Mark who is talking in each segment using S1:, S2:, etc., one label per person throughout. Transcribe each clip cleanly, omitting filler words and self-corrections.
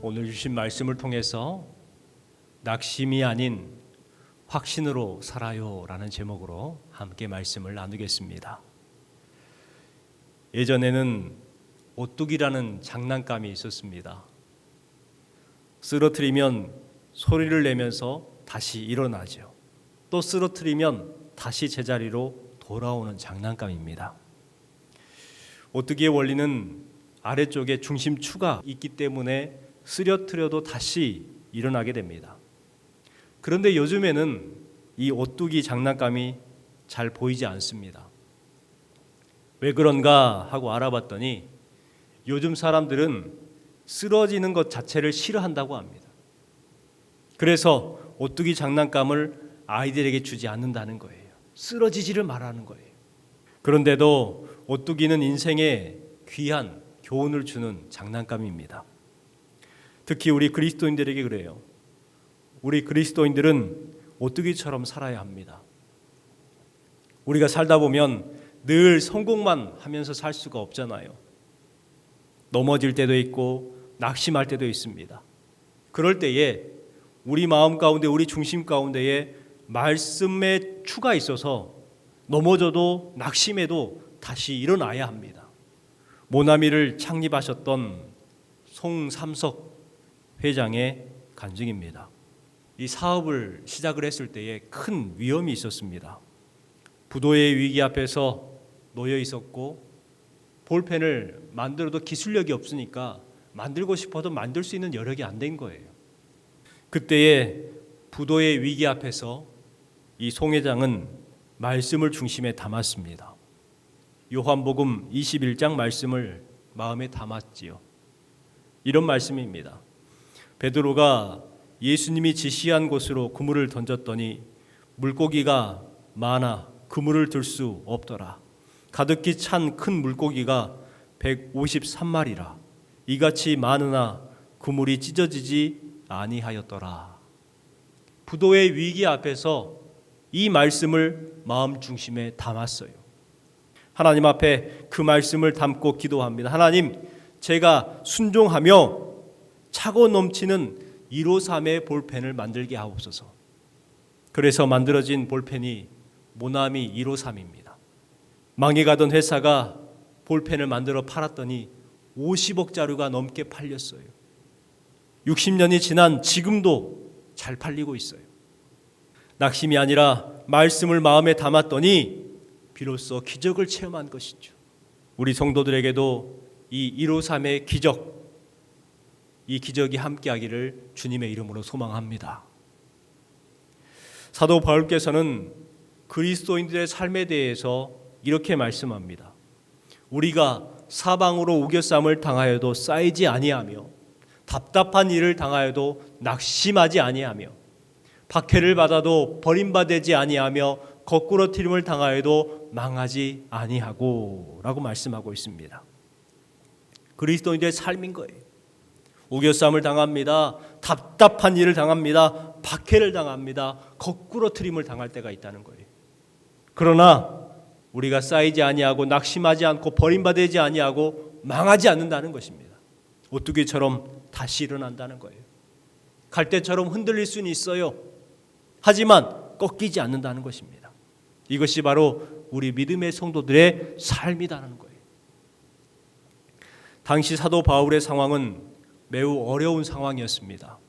S1: 오늘 주신 말씀을 통해서 낙심이 아닌 확신으로 살아요 라는 제목으로 함께 말씀을 나누겠습니다. 예전에는 오뚜기라는 장난감이 있었습니다. 쓰러뜨리면 소리를 내면서 다시 일어나죠. 또 쓰러뜨리면 다시 제자리로 돌아오는 장난감입니다. 오뚜기의 원리는 아래쪽에 중심추가 있기 때문에 쓰러뜨려도 다시 일어나게 됩니다. 그런데 요즘에는 이 오뚜기 장난감이 잘 보이지 않습니다. 왜 그런가 하고 알아봤더니 요즘 사람들은 쓰러지는 것 자체를 싫어한다고 합니다. 그래서 오뚜기 장난감을 아이들에게 주지 않는다는 거예요. 쓰러지지를 말하는 거예요. 그런데도 오뚜기는 인생에 귀한 교훈을 주는 장난감입니다. 특히 우리 그리스도인들에게 그래요. 우리 그리스도인들은 오뚜기처럼 살아야 합니다. 우리가 살다 보면 늘 성공만 하면서 살 수가 없잖아요. 넘어질 때도 있고 낙심할 때도 있습니다. 그럴 때에 우리 마음 가운데, 우리 중심 가운데에 말씀의 추가 있어서 넘어져도 낙심해도 다시 일어나야 합니다. 모나미를 창립하셨던 송삼석 회장의 간증입니다. 이 사업을 시작을 했을 때에 큰 위험이 있었습니다. 부도의 위기 앞에서 놓여 있었고 볼펜을 만들어도 기술력이 없으니까 만들고 싶어도 만들 수 있는 여력이 안 된 거예요. 그때에 부도의 위기 앞에서 이 송 회장은 말씀을 중심에 담았습니다. 요한복음 21장 말씀을 마음에 담았지요. 이런 말씀입니다. 베드로가 예수님이 지시한 곳으로 그물을 던졌더니 물고기가 많아 그물을 들 수 없더라. 가득히 찬 큰 물고기가 153마리라. 이같이 많으나 그물이 찢어지지 아니하였더라. 부도의 위기 앞에서 이 말씀을 마음 중심에 담았어요. 하나님 앞에 그 말씀을 담고 기도합니다. 하나님, 제가 순종하며 차고 넘치는 153의 볼펜을 만들게 하옵소서. 그래서 만들어진 볼펜이 모나미 153입니다. 망해가던 회사가 볼펜을 만들어 팔았더니 50억 자루가 넘게 팔렸어요. 60년이 지난 지금도 잘 팔리고 있어요. 낙심이 아니라 말씀을 마음에 담았더니 비로소 기적을 체험한 것이죠. 우리 성도들에게도 이 153의 기적, 이 기적이 함께하기를 주님의 이름으로 소망합니다. 사도 바울께서는 그리스도인들의 삶에 대해서 이렇게 말씀합니다. 우리가 사방으로 우겨쌈을 당하여도 쌓이지 아니하며 답답한 일을 당하여도 낙심하지 아니하며 박해를 받아도 버림받지 아니하며 거꾸러뜨림을 당하여도 망하지 아니하고 라고 말씀하고 있습니다. 그리스도인들의 삶인 거예요. 우겨쌈을 당합니다. 답답한 일을 당합니다. 박해를 당합니다. 거꾸러뜨림을 당할 때가 있다는 거예요. 그러나 우리가 쌓이지 아니하고 낙심하지 않고 버림받지 아니하고 망하지 않는다는 것입니다. 오뚜기처럼 다시 일어난다는 거예요. 갈대처럼 흔들릴 수는 있어요. 하지만 꺾이지 않는다는 것입니다. 이것이 바로 우리 믿음의 성도들의 삶이라는 거예요. 당시 사도 바울의 상황은 매우 어려운 상황이었습니다.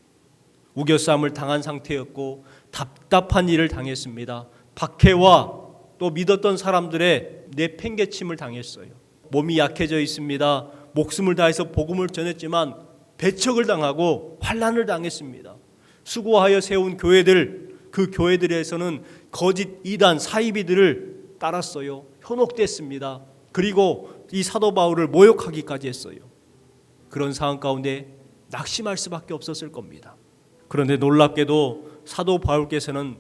S1: 우겨쌈을 당한 상태였고 답답한 일을 당했습니다. 박해와 또 믿었던 사람들의 내팽개침을 당했어요. 몸이 약해져 있습니다. 목숨을 다해서 복음을 전했지만 배척을 당하고 환난을 당했습니다. 수고하여 세운 교회들, 그 교회들에서는 거짓 이단 사이비들을 따랐어요. 현혹됐습니다. 그리고 이 사도 바울을 모욕하기까지 했어요. 그런 상황 가운데 낙심할 수밖에 없었을 겁니다. 그런데 놀랍게도 사도 바울께서는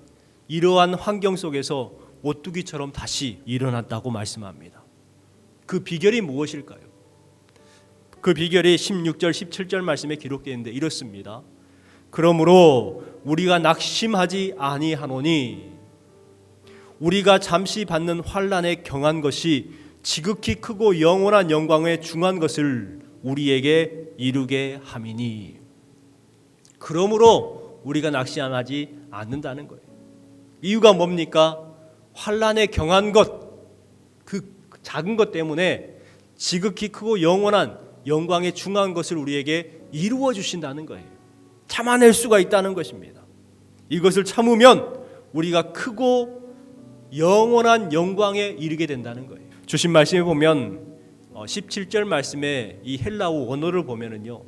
S1: 이러한 환경 속에서 오뚜기처럼 다시 일어났다고 말씀합니다. 그 비결이 무엇일까요? 그 비결이 16절 17절 말씀에 기록되어 있는데 이렇습니다. 그러므로 우리가 낙심하지 아니하노니 우리가 잠시 받는 환난에 경한 것이 지극히 크고 영원한 영광에 중한 것을 우리에게 이루게 함이니. 그러므로 우리가 낙심하지 않는다는 거예요. 이유가 뭡니까? 환난에 경한 것, 그 작은 것 때문에 지극히 크고 영원한 영광에 중한 것을 우리에게 이루어 주신다는 거예요. 참아낼 수가 있다는 것입니다. 이것을 참으면 우리가 크고 영원한 영광에 이르게 된다는 거예요. 주신 말씀에 보면 17절 말씀에 이 헬라어 원어를 보면은요,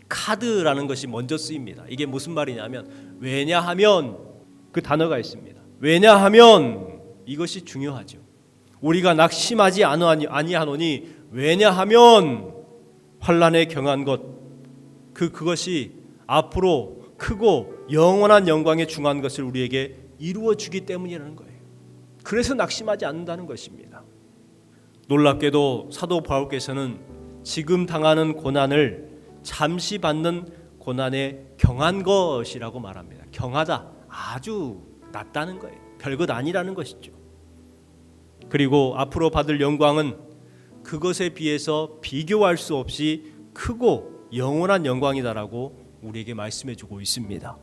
S1: 카드라는 것이 먼저 쓰입니다. 이게 무슨 말이냐면, 왜냐하면 그 단어가 있습니다. 왜냐하면 이것이 중요하죠. 우리가 낙심하지 아니하노니 왜냐하면 환난에 경한 것, 그것이 앞으로 크고 영원한 영광에 중한 것을 우리에게 이루어 주기 때문이라는 거예요. 그래서 낙심하지 않는다는 것입니다. 놀랍게도 사도 바울께서는 지금 당하는 고난을 잠시 받는 고난에 경한 것이라고 말합니다. 경하다, 아주 낮다는 거예요. 별것 아니라는 것이죠. 그리고 앞으로 받을 영광은 그것에 비해서 비교할 수 없이 크고 영원한 영광이다라고 우리에게 말씀해 주고 있습니다.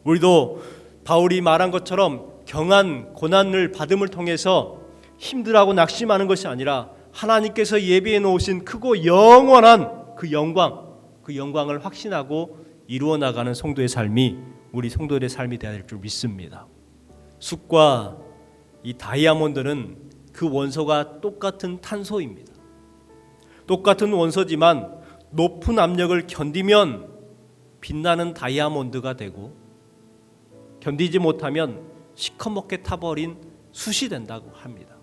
S1: 우리도 바울이 말한 것처럼 경한 고난을 받음을 통해서 힘들어하고 낙심하는 것이 아니라 하나님께서 예비해 놓으신 크고 영원한 그 영광을 확신하고 이루어 나가는 성도의 삶이 우리 성도들의 삶이 되어야 될 줄 믿습니다. 숯과 이 다이아몬드는 그 원소가 똑같은 탄소입니다. 똑같은 원소지만 높은 압력을 견디면 빛나는 다이아몬드가 되고, 견디지 못하면 시커멓게 타버린 숯이 된다고 합니다.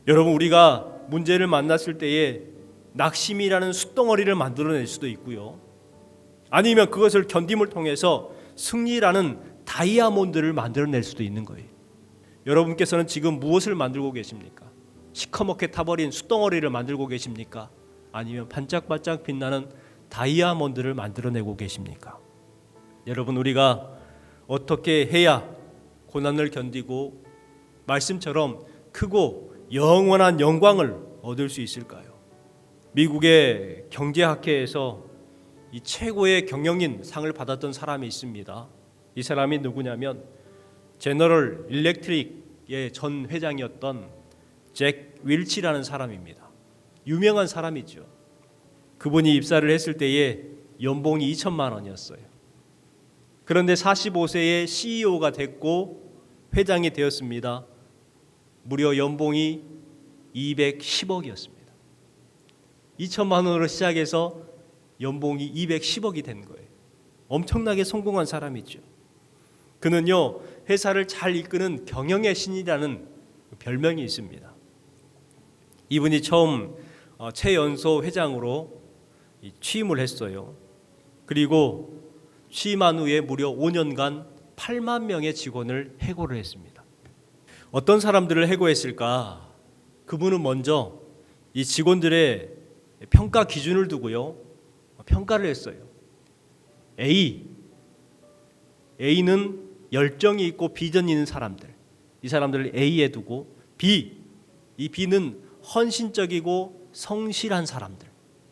S1: 여러분, 우리가 문제를 만났을 때에 낙심이라는 숯덩어리를 만들어낼 수도 있고요, 아니면 그것을 견딤을 통해서 승리라는 다이아몬드를 만들어낼 수도 있는 거예요. 여러분께서는 지금 무엇을 만들고 계십니까? 시커멓게 타버린 숯덩어리를 만들고 계십니까? 아니면 반짝반짝 빛나는 다이아몬드를 만들어내고 계십니까? 여러분, 우리가 어떻게 해야 고난을 견디고 말씀처럼 크고 영원한 영광을 얻을 수 있을까요? 미국의 경제학회에서 이 최고의 경영인 상을 받았던 사람이 있습니다. 이 사람이 누구냐면 제너럴 일렉트릭의 전 회장이었던 잭 윌치라는 사람입니다. 유명한 사람이죠. 그분이 입사를 했을 때에 연봉이 2천만 원이었어요. 그런데 45세에 CEO가 됐고 회장이 되었습니다. 무려 연봉이 210억이었습니다. 2천만 원으로 시작해서 연봉이 210억이 된 거예요. 엄청나게 성공한 사람이죠. 그는요, 회사를 잘 이끄는 경영의 신이라는 별명이 있습니다. 이분이 처음 최연소 회장으로 취임을 했어요. 그리고 취임한 후에 무려 5년간 8만 명의 직원을 해고를 했습니다. 어떤 사람들을 해고했을까? 그분은 먼저 이 직원들의 평가 기준을 두고요, 평가를 했어요. A는 열정이 있고 비전이 있는 사람들, 이 사람들을 A에 두고, 이 B는 헌신적이고 성실한 사람들,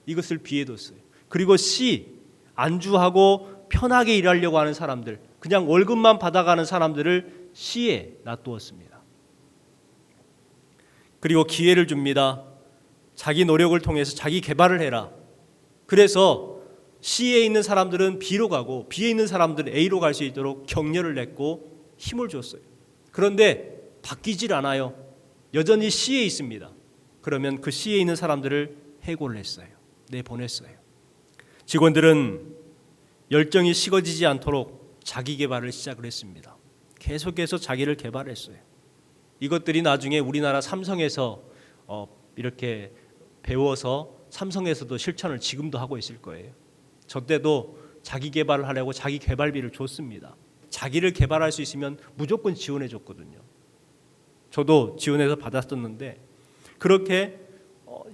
S1: 이것을 B에 뒀어요. 그리고 C, 안주하고 편하게 일하려고 하는 사람들, 그냥 월급만 받아가는 사람들을 C에 놔두었습니다. 그리고 기회를 줍니다. 자기 노력을 통해서 자기 개발을 해라. 그래서 C에 있는 사람들은 B로 가고 B에 있는 사람들은 A로 갈 수 있도록 격려를 냈고 힘을 줬어요. 그런데 바뀌질 않아요. 여전히 C에 있습니다. 그러면 그 C에 있는 사람들을 해고를 했어요. 내보냈어요. 직원들은 열정이 식어지지 않도록 자기 개발을 시작을 했습니다. 계속해서 자기를 개발했어요. 이것들이 나중에 우리나라 삼성에서 이렇게 배워서 삼성에서도 실천을 지금도 하고 있을 거예요. 저 때도 자기 개발을 하려고 자기 개발비를 줬습니다. 자기를 개발할 수 있으면 무조건 지원해 줬거든요. 저도 지원해서 받았었는데, 그렇게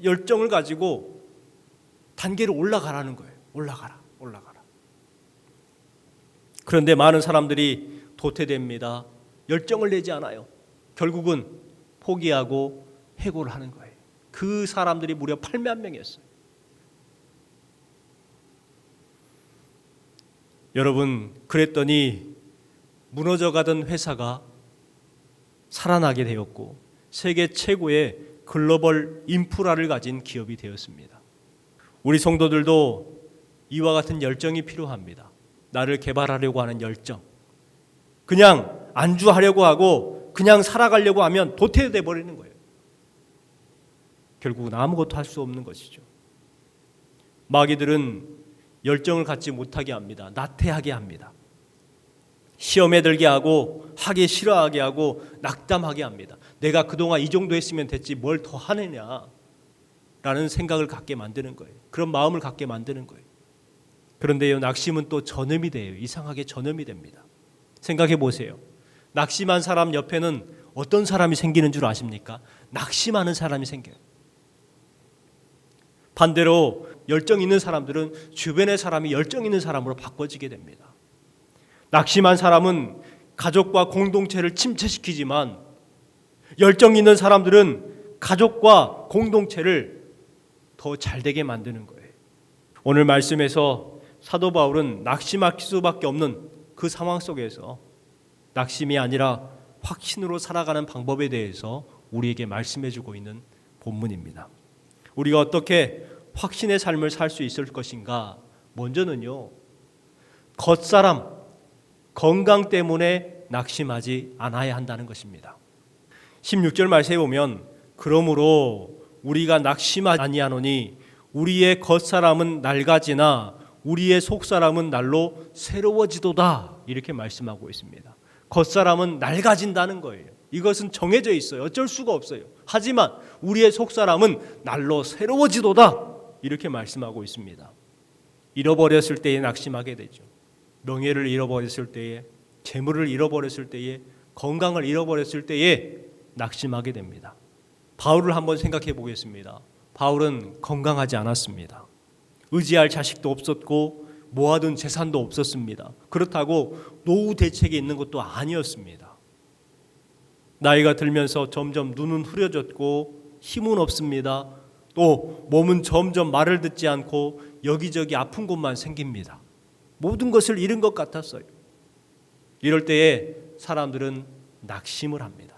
S1: 열정을 가지고 단계로 올라가라는 거예요. 올라가라. 그런데 많은 사람들이 도태됩니다. 열정을 내지 않아요. 결국은 포기하고 해고를 하는 거예요. 그 사람들이 무려 8만 명이었어요. 여러분, 그랬더니 무너져가던 회사가 살아나게 되었고 세계 최고의 글로벌 인프라를 가진 기업이 되었습니다. 우리 성도들도 이와 같은 열정이 필요합니다. 나를 개발하려고 하는 열정. 그냥 안주하려고 하고 그냥 살아가려고 하면 도태돼 버리는 거예요. 결국은 아무것도 할 수 없는 것이죠. 마귀들은 열정을 갖지 못하게 합니다. 나태하게 합니다. 시험에 들게 하고 하기 싫어하게 하고 낙담하게 합니다. 내가 그동안 이 정도 했으면 됐지 뭘 더 하느냐 라는 생각을 갖게 만드는 거예요. 그런 마음을 갖게 만드는 거예요. 그런데요, 낙심은 또 전염이 돼요. 이상하게 전염이 됩니다. 생각해 보세요. 낙심한 사람 옆에는 어떤 사람이 생기는 줄 아십니까? 낙심하는 사람이 생겨요. 반대로 열정 있는 사람들은 주변의 사람이 열정 있는 사람으로 바꿔지게 됩니다. 낙심한 사람은 가족과 공동체를 침체시키지만 열정 있는 사람들은 가족과 공동체를 더 잘되게 만드는 거예요. 오늘 말씀에서 사도 바울은 낙심할 수밖에 없는 그 상황 속에서 낙심이 아니라 확신으로 살아가는 방법에 대해서 우리에게 말씀해 주고 있는 본문입니다. 우리가 어떻게 확신의 삶을 살 수 있을 것인가? 먼저는요, 겉사람, 건강 때문에 낙심하지 않아야 한다는 것입니다. 16절 말씀에 보면 그러므로 우리가 낙심하지 아니하노니 우리의 겉사람은 낡아지나 우리의 속사람은 날로 새로워지도다 이렇게 말씀하고 있습니다. 겉사람은 낡아진다는 거예요. 이것은 정해져 있어요. 어쩔 수가 없어요. 하지만 우리의 속사람은 날로 새로워지도다 이렇게 말씀하고 있습니다. 잃어버렸을 때에 낙심하게 되죠. 명예를 잃어버렸을 때에, 재물을 잃어버렸을 때에, 건강을 잃어버렸을 때에 낙심하게 됩니다. 바울을 한번 생각해 보겠습니다. 바울은 건강하지 않았습니다. 의지할 자식도 없었고 모아둔 재산도 없었습니다. 그렇다고 노후 대책이 있는 것도 아니었습니다. 나이가 들면서 점점 눈은 흐려졌고 힘은 없습니다. 또 몸은 점점 말을 듣지 않고 여기저기 아픈 곳만 생깁니다. 모든 것을 잃은 것 같았어요. 이럴 때에 사람들은 낙심을 합니다.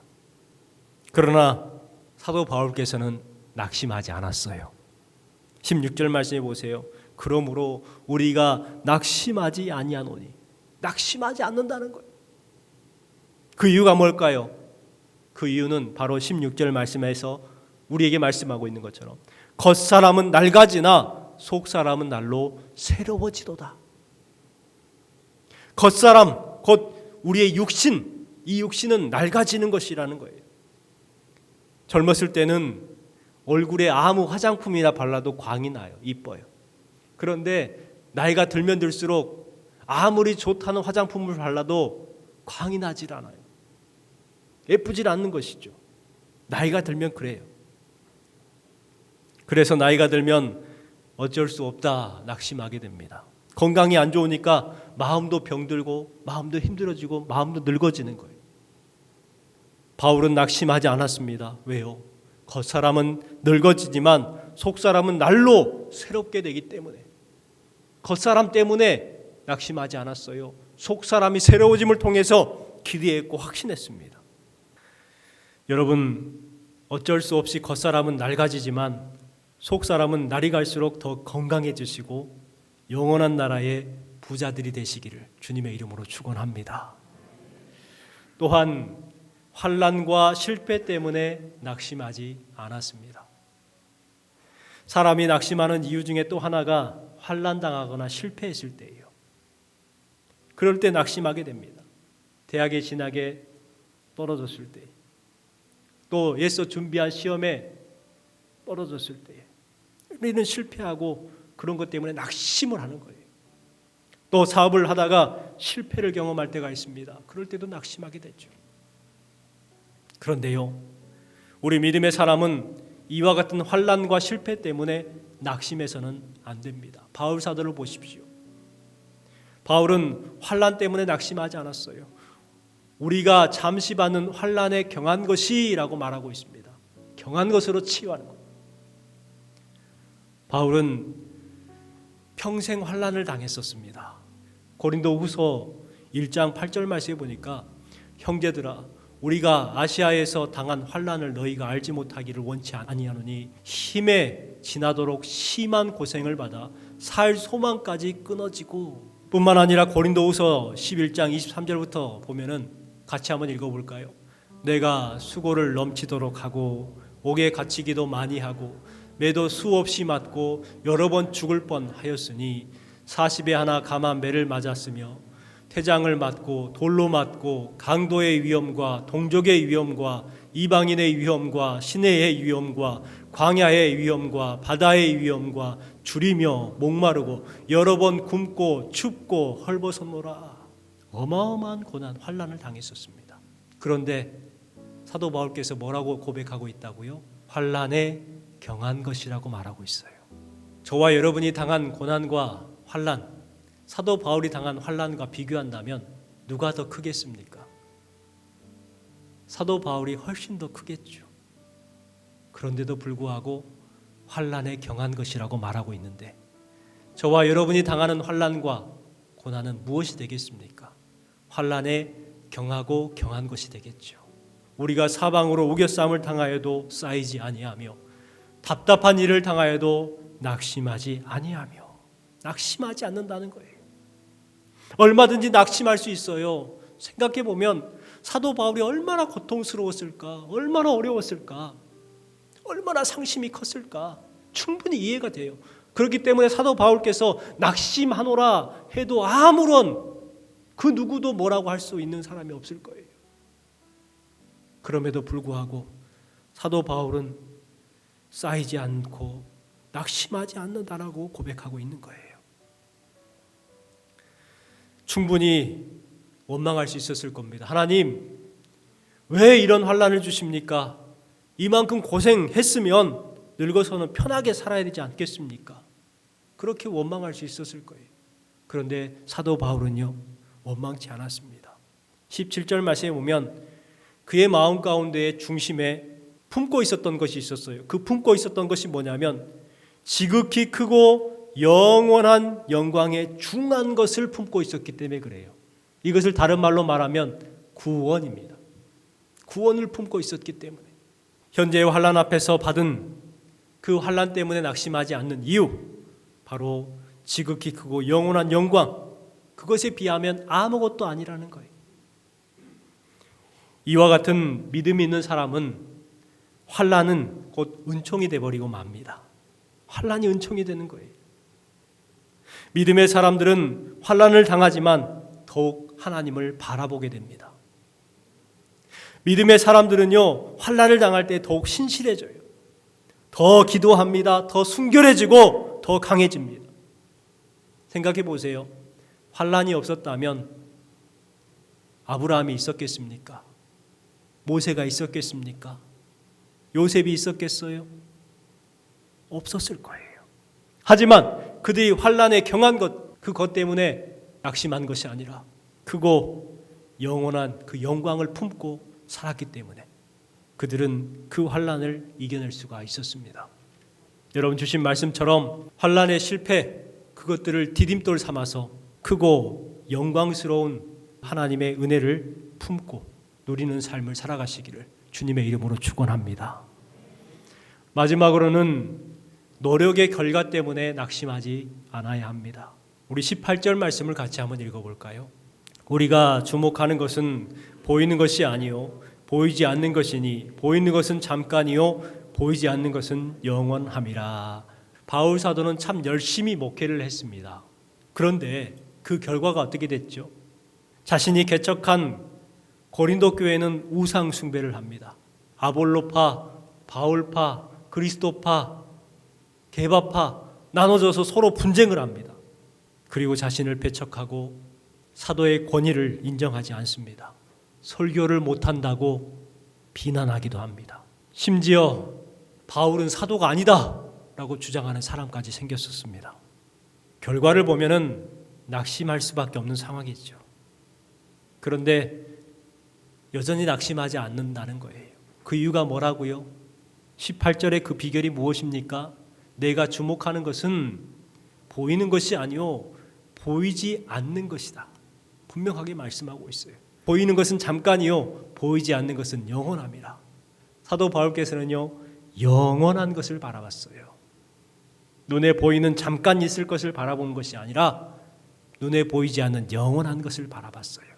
S1: 그러나 사도 바울께서는 낙심하지 않았어요. 16절 말씀해 보세요. 그러므로 우리가 낙심하지 아니하노니, 낙심하지 않는다는 거예요. 그 이유가 뭘까요? 그 이유는 바로 16절 말씀에서 우리에게 말씀하고 있는 것처럼 겉사람은 낡아지나 속사람은 날로 새로워지도다. 겉사람, 곧 우리의 육신, 이 육신은 낡아지는 것이라는 거예요. 젊었을 때는 얼굴에 아무 화장품이나 발라도 광이 나요. 이뻐요. 그런데 나이가 들면 들수록 아무리 좋다는 화장품을 발라도 광이 나질 않아요. 예쁘질 않는 것이죠. 나이가 들면 그래요. 그래서 나이가 들면 어쩔 수 없다 낙심하게 됩니다. 건강이 안 좋으니까 마음도 병들고 마음도 힘들어지고 마음도 늙어지는 거예요. 바울은 낙심하지 않았습니다. 왜요? 겉사람은 늙어지지만 속사람은 날로 새롭게 되기 때문에, 겉사람 때문에 낙심하지 않았어요. 속사람이 새로워짐을 통해서 기대했고 확신했습니다. 여러분, 어쩔 수 없이 겉사람은 낡아지지만 속사람은 날이 갈수록 더 건강해지시고 영원한 나라의 부자들이 되시기를 주님의 이름으로 축원합니다. 또한 환난과 실패 때문에 낙심하지 않았습니다. 사람이 낙심하는 이유 중에 또 하나가 환난당하거나 실패했을 때예요. 그럴 때 낙심하게 됩니다. 대학에 진학에 떨어졌을 때, 또 애써 준비한 시험에 떨어졌을 때에 우리는 실패하고 그런 것 때문에 낙심을 하는 거예요. 또 사업을 하다가 실패를 경험할 때가 있습니다. 그럴 때도 낙심하게 되죠. 그런데요, 우리 믿음의 사람은 이와 같은 환난과 실패 때문에 낙심해서는 안 됩니다. 바울 사도를 보십시오. 바울은 환난 때문에 낙심하지 않았어요. 우리가 잠시 받는 환난에 경한 것이라고 말하고 있습니다. 경한 것으로 치유하는 것. 바울은 평생 환난을 당했었습니다. 고린도후서 1장 8절 말씀에 보니까 형제들아 우리가 아시아에서 당한 환난을 너희가 알지 못하기를 원치 아니하노니 힘에 지나도록 심한 고생을 받아 살 소망까지 끊어지고 뿐만 아니라 고린도후서 11장 23절부터 보면은 같이 한번 읽어볼까요? 내가 수고를 넘치도록 하고 옥에 갇히기도 많이 하고 매도 수없이 맞고 여러 번 죽을 뻔하였으니 40에 하나 감한 매를 맞았으며 태장을 맞고 돌로 맞고 강도의 위험과 동족의 위험과 이방인의 위험과 시내의 위험과 광야의 위험과 바다의 위험과 줄이며 목마르고 여러 번 굶고 춥고 헐벗었노라. 어마어마한 고난 환난을 당했었습니다. 그런데 사도 바울께서 뭐라고 고백하고 있다고요? 환난에 경한 것이라고 말하고 있어요. 저와 여러분이 당한 고난과 환난, 사도 바울이 당한 환난과 비교한다면 누가 더 크겠습니까? 사도 바울이 훨씬 더 크겠죠. 그런데도 불구하고 환난에 경한 것이라고 말하고 있는데 저와 여러분이 당하는 환난과 고난은 무엇이 되겠습니까? 환난에 경하고 경한 것이 되겠죠. 우리가 사방으로 우겨싸움을 당하여도 쌓이지 아니하며 답답한 일을 당하여도 낙심하지 아니하며 낙심하지 않는다는 거예요. 얼마든지 낙심할 수 있어요. 생각해 보면 사도 바울이 얼마나 고통스러웠을까, 얼마나 어려웠을까, 얼마나 상심이 컸을까 충분히 이해가 돼요. 그렇기 때문에 사도 바울께서 낙심하노라 해도 아무런 그 누구도 뭐라고 할 수 있는 사람이 없을 거예요. 그럼에도 불구하고 사도 바울은 쌓이지 않고 낙심하지 않는다라고 고백하고 있는 거예요. 충분히 원망할 수 있었을 겁니다. 하나님, 왜 이런 환난을 주십니까? 이만큼 고생했으면 늙어서는 편하게 살아야 되지 않겠습니까? 그렇게 원망할 수 있었을 거예요. 그런데 사도 바울은요, 원망치 않았습니다. 17절 말씀에 보면 그의 마음 가운데의 중심에 품고 있었던 것이 있었어요. 그 품고 있었던 것이 뭐냐면 지극히 크고 영원한 영광의 중한 것을 품고 있었기 때문에 그래요. 이것을 다른 말로 말하면 구원입니다. 구원을 품고 있었기 때문에 현재의 환난 앞에서 받은 그 환난 때문에 낙심하지 않는 이유, 바로 지극히 크고 영원한 영광, 그것에 비하면 아무것도 아니라는 거예요. 이와 같은 믿음이 있는 사람은 환난은 곧 은총이 되어버리고 맙니다. 환난이 은총이 되는 거예요. 믿음의 사람들은 환난을 당하지만 더욱 하나님을 바라보게 됩니다. 믿음의 사람들은요, 환난을 당할 때 더욱 신실해져요. 더 기도합니다. 더 순결해지고 더 강해집니다. 생각해 보세요. 환난이 없었다면 아브라함이 있었겠습니까? 모세가 있었겠습니까? 요셉이 있었겠어요? 없었을 거예요. 하지만 그들이 환난에 경한 것, 그것 때문에 낙심한 것이 아니라 크고 영원한 그 영광을 품고 살았기 때문에 그들은 그 환난을 이겨낼 수가 있었습니다. 여러분 주신 말씀처럼 환난의 실패, 그것들을 디딤돌 삼아서 크고 영광스러운 하나님의 은혜를 품고 누리는 삶을 살아가시기를 주님의 이름으로 축원합니다. 마지막으로는 노력의 결과 때문에 낙심하지 않아야 합니다. 우리 18절 말씀을 같이 한번 읽어볼까요? 우리가 주목하는 것은 보이는 것이 아니요 보이지 않는 것이니 보이는 것은 잠깐이요 보이지 않는 것은 영원함이라. 바울 사도는 참 열심히 목회를 했습니다. 그런데 그 결과가 어떻게 됐죠? 자신이 개척한 고린도 교회는 우상 숭배를 합니다. 아볼로파, 바울파, 그리스도파, 게바파 나눠져서 서로 분쟁을 합니다. 그리고 자신을 배척하고 사도의 권위를 인정하지 않습니다. 설교를 못한다고 비난하기도 합니다. 심지어 바울은 사도가 아니다 라고 주장하는 사람까지 생겼었습니다. 결과를 보면은 낙심할 수밖에 없는 상황이죠. 그런데 여전히 낙심하지 않는다는 거예요. 그 이유가 뭐라고요? 18절의 그 비결이 무엇입니까? 내가 주목하는 것은 보이는 것이 아니요 보이지 않는 것이다. 분명하게 말씀하고 있어요. 보이는 것은 잠깐이요 보이지 않는 것은 영원합니다. 사도 바울께서는요 영원한 것을 바라봤어요. 눈에 보이는 잠깐 있을 것을 바라본 것이 아니라 눈에 보이지 않는 영원한 것을 바라봤어요.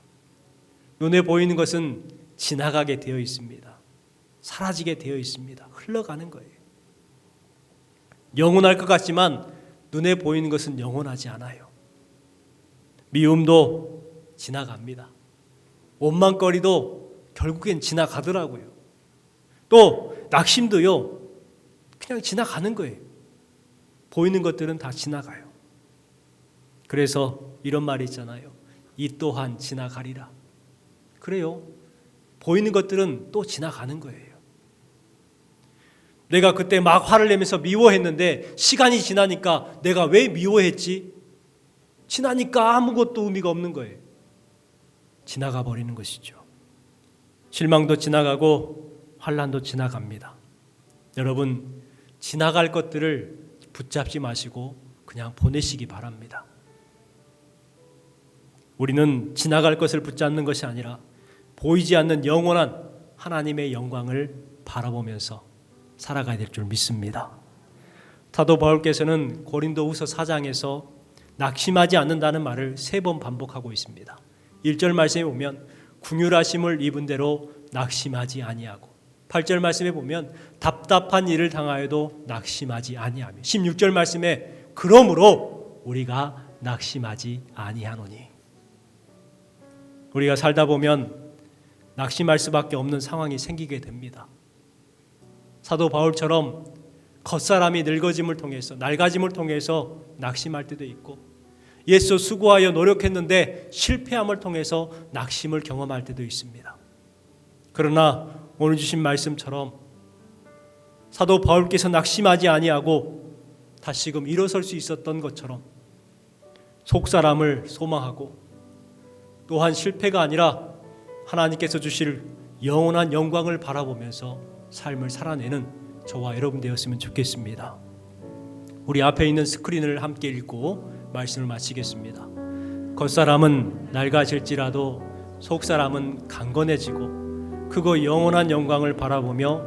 S1: 눈에 보이는 것은 지나가게 되어 있습니다. 사라지게 되어 있습니다. 흘러가는 거예요. 영원할 것 같지만 눈에 보이는 것은 영원하지 않아요. 미움도 지나갑니다. 원망거리도 결국엔 지나가더라고요. 또 낙심도요 그냥 지나가는 거예요. 보이는 것들은 다 지나가요. 그래서 이런 말이 있잖아요. 이 또한 지나가리라. 그래요. 보이는 것들은 또 지나가는 거예요. 내가 그때 막 화를 내면서 미워했는데 시간이 지나니까 내가 왜 미워했지? 지나니까 아무것도 의미가 없는 거예요. 지나가 버리는 것이죠. 실망도 지나가고 환난도 지나갑니다. 여러분 지나갈 것들을 붙잡지 마시고 그냥 보내시기 바랍니다. 우리는 지나갈 것을 붙잡는 것이 아니라 보이지 않는 영원한 하나님의 영광을 바라보면서 살아가야 될 줄 믿습니다. 사도 바울께서는 고린도후서 4장에서 낙심하지 않는다는 말을 3번 반복하고 있습니다. 1절 말씀에 보면 긍휼하심을 입은 대로 낙심하지 아니하고 8절 말씀에 보면 답답한 일을 당하여도 낙심하지 아니하며 16절 말씀에 그러므로 우리가 낙심하지 아니하노니. 우리가 살다 보면 낙심할 수밖에 없는 상황이 생기게 됩니다. 사도 바울처럼 겉사람이 늙어짐을 통해서 낡아짐을 통해서 낙심할 때도 있고 예수 수고하여 노력했는데 실패함을 통해서 낙심을 경험할 때도 있습니다. 그러나 오늘 주신 말씀처럼 사도 바울께서 낙심하지 아니하고 다시금 일어설 수 있었던 것처럼 속사람을 소망하고 또한 실패가 아니라 하나님께서 주실 영원한 영광을 바라보면서 삶을 살아내는 저와 여러분 되었으면 좋겠습니다. 우리 앞에 있는 스크린을 함께 읽고 말씀을 마치겠습니다. 겉사람은 낡아질지라도 속사람은 강건해지고 크고 영원한 영광을 바라보며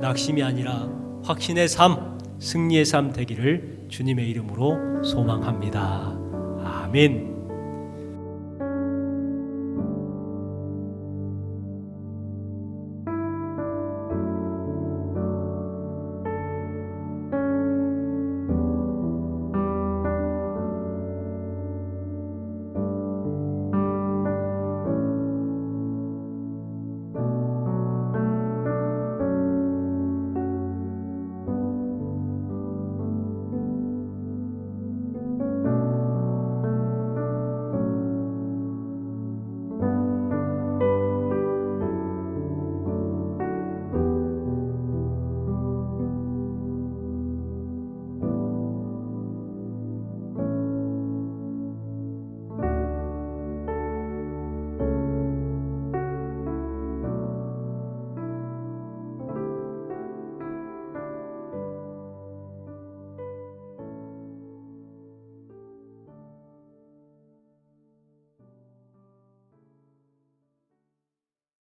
S1: 낙심이 아니라 확신의 삶, 승리의 삶 되기를 주님의 이름으로 소망합니다. 아멘.